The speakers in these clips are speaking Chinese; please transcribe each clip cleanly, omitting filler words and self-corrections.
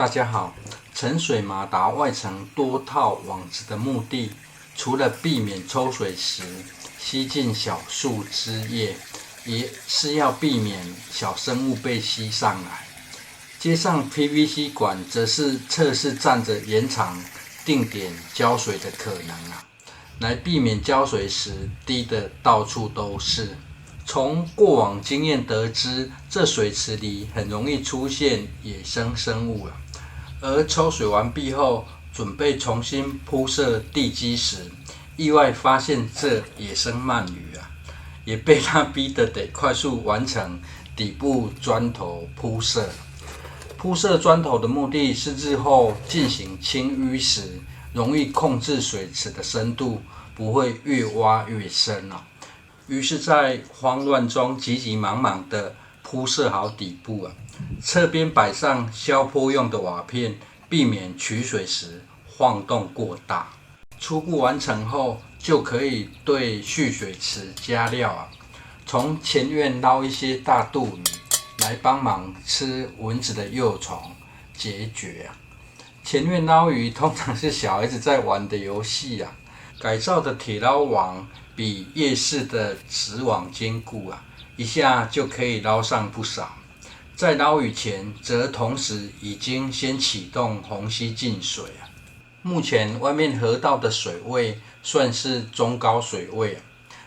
大家好，沉水马达外层多套网子的目的，除了避免抽水时吸进小树枝叶，也是要避免小生物被吸上来。接上 PVC 管，则是测试站着延长定点浇水的可能来避免浇水时滴得到处都是。从过往经验得知，这水池里很容易出现野生生物而抽水完毕后，准备重新铺设地基时，意外发现这野生鳗鱼也被他逼得快速完成底部砖头铺设。铺设砖头的目的是日后进行清淤时，容易控制水池的深度，不会越挖越深于是，在慌乱中急急忙忙地铺设好底部侧边摆上消波用的瓦片，避免取水时晃动过大。初步完成后，就可以对蓄水池加料从前院捞一些大肚鱼来帮忙吃蚊子的幼虫解决前院捞鱼通常是小孩子在玩的游戏改造的铁捞网比夜市的纸网坚固一下就可以捞上不少。在捞鱼前，则同时已经先启动虹吸净水目前外面河道的水位算是中高水位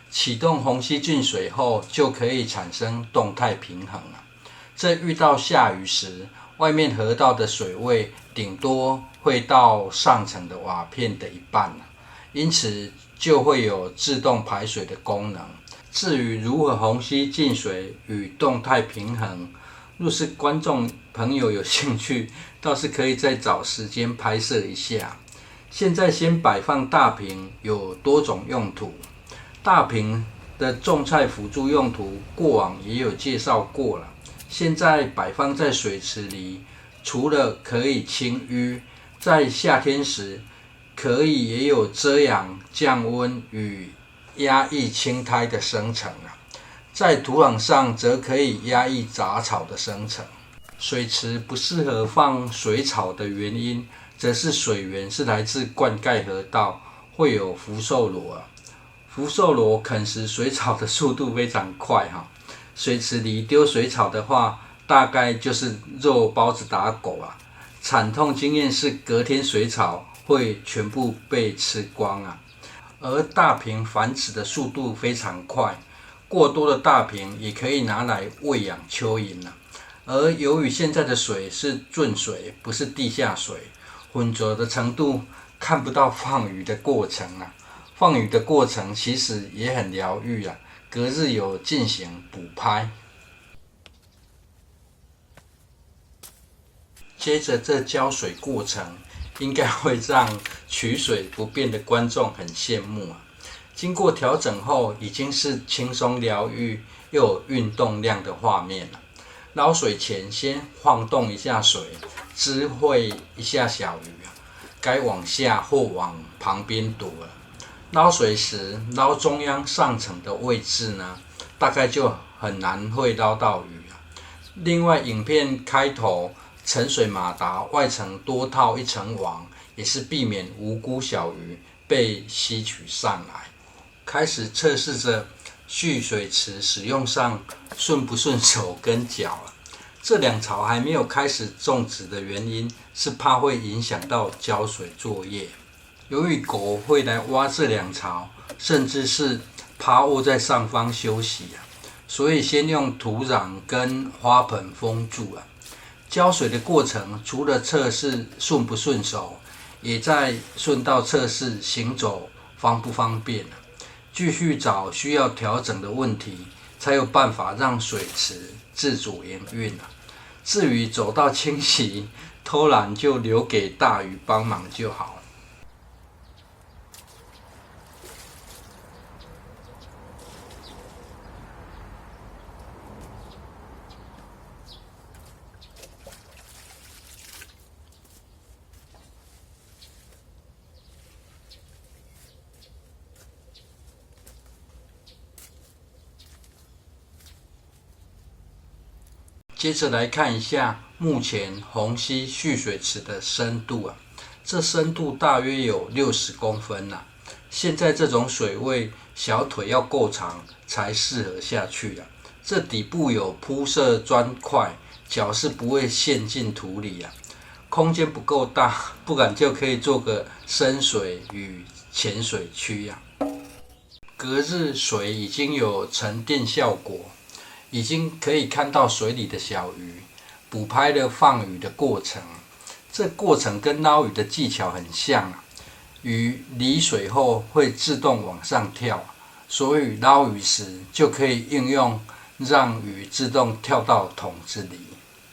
启动虹吸净水后，就可以产生动态平衡这遇到下雨时，外面河道的水位顶多会到上层的瓦片的一半因此就会有自动排水的功能。至于如何虹吸净水与动态平衡，若是观众朋友有兴趣，倒是可以再找时间拍摄一下。现在先摆放大瓶有多种用途，大瓶的种菜辅助用途过往也有介绍过了。现在摆放在水池里，除了可以清淤，在夏天时可以也有遮阳、降温与压抑青苔的生成在土壤上则可以压抑杂草的生成。水池不适合放水草的原因，则是水源是来自灌溉河道，会有福寿螺福寿螺啃食水草的速度非常快水池里丢水草的话，大概就是肉包子打狗惨痛经验是隔天水草会全部被吃光而大瓶繁殖的速度非常快，过多的大瓶也可以拿来喂养蚯蚓而由于现在的水是圳水，不是地下水，浑浊的程度看不到放鱼的过程放鱼的过程其实也很疗愈隔日有进行补拍。接着这浇水过程应该会让取水不便的观众很羡慕经过调整后，已经是轻松疗愈又有运动量的画面捞水前先晃动一下水，知会一下小鱼该往下或往旁边躲了。捞水时捞中央上层的位置呢，大概就很难会捞到鱼另外，影片开头沉水马达外层多套一层网，也是避免无辜小鱼被吸取上来。开始测试着蓄水池使用上顺不顺手跟脚这两槽还没有开始种植的原因是怕会影响到浇水作业。由于狗会来挖这两槽，甚至是趴卧在上方休息所以先用土壤跟花盆封住浇水的过程除了测试顺不顺手，也在顺道测试行走方不方便继续找需要调整的问题，才有办法让水池自主营运至于走道清洗，偷懒就留给大鱼帮忙就好接着来看一下目前虹溪蓄水池的深度这深度大约有60公分现在这种水位，小腿要够长才适合下去这底部有铺设砖块，脚是不会陷进土里空间不够大，不然就可以做个深水与浅水区隔日水已经有沉淀效果，已经可以看到水里的小鱼，补拍了放鱼的过程。这过程跟捞鱼的技巧很像鱼离水后会自动往上跳，所以捞鱼时就可以应用让鱼自动跳到桶子里。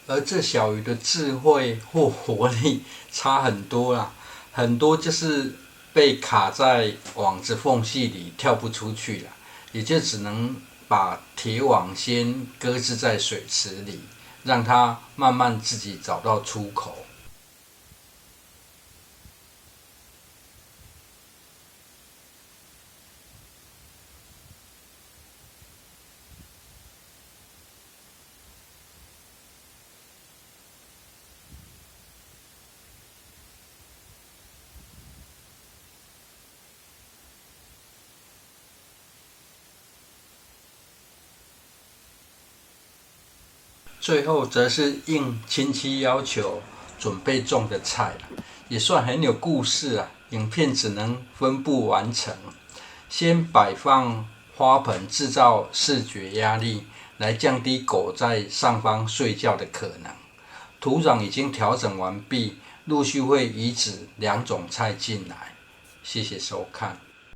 而这小鱼的智慧或活力差很多很多就是被卡在网子缝隙里跳不出去也就只能把铁网先搁置在水池里，让它慢慢自己找到出口。最后则是应亲戚要求准备种的菜也算很有故事影片只能分步完成，先摆放花盆制造视觉压力，来降低狗在上方睡觉的可能。土壤已经调整完毕，陆续会移植2种菜进来。谢谢收看。